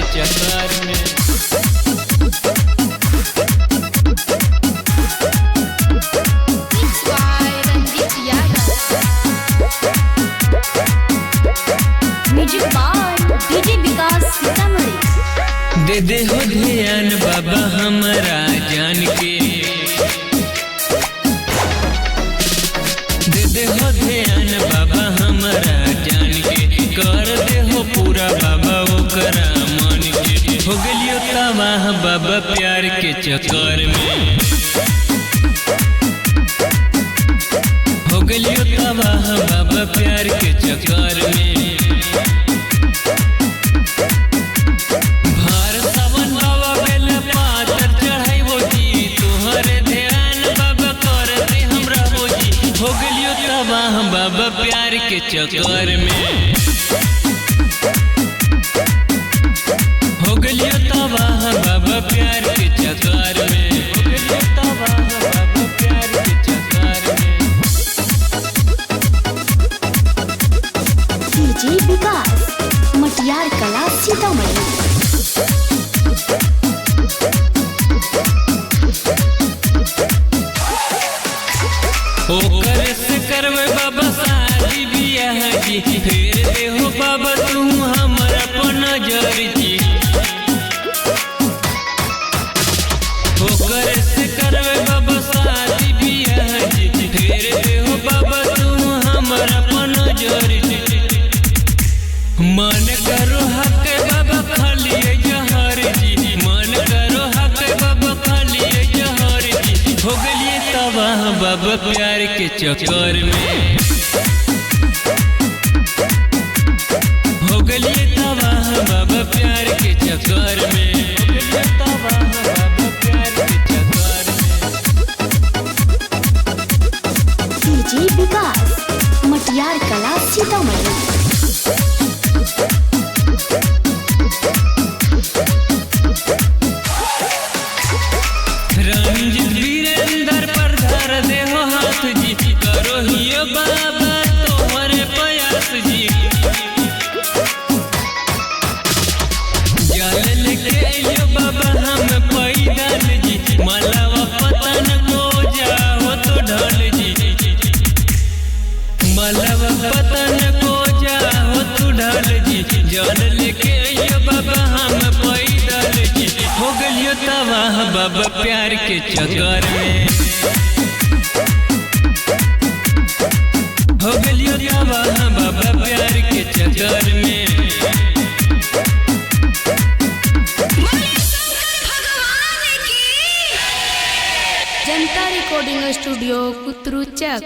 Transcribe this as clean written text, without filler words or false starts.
के चक्कर में। दे दे हो ध्यान बाबा हमारा जान के, दे दे हो ध्यान बाबा हमारा जान के, कर दे हो पूरा बाबा ओकरा मन के। हो गलियो तबाह बाबा प्यार के चक्कर में, हो गलियो तबाह बाबा प्यार के चक्कर में। बाबा प्यार के चक्कर में हो गलियो तबाह बाबा प्यार के चक्कर में, हो गलियो तबाह बाबा प्यार के चक्कर में। डीजे विकास मटियार कला सीतामढ़ी। ओकर से करवे बाबा शादी बियाह जी, फेर दे हो बाबा तू हमर अपन नजर जी। ओकर से करवे बाबा शादी बियाह जी, फेर दे हो बाबा तू हमर अपन नजर जी। मन करो हक बाबा खालिए जहर जी, मन करो हक बाबा खालिए जहर जी। हो गलिए तबाह बाबा प्यार के चक्कर में, हो गलिए तबाह बाबा प्यार के चक्कर में, हो गलिए तबाह बाबा प्यार के चक्कर में। डीजे विकास मटियार कला सीतामढ़ी। रंजित वीरेंद्र पर धर दे हो हाथ जी, करो हियो बाबा तोहरे प्रयास जी। जल लेके अइयो बाबा हम पैदल जी, मलवा पतन को जाओ तो ढल जी, मलवा पतन को जाओ तो ढल जी। जल लेके अइयो बाबा हम पैदल जी, हो गलियो तबाह बाबा प्यार के चक्कर में, हो गलियो तबाह बाबा प्यार के चक्कर में। जनता रिकॉर्डिंग स्टूडियो कुतरू चक।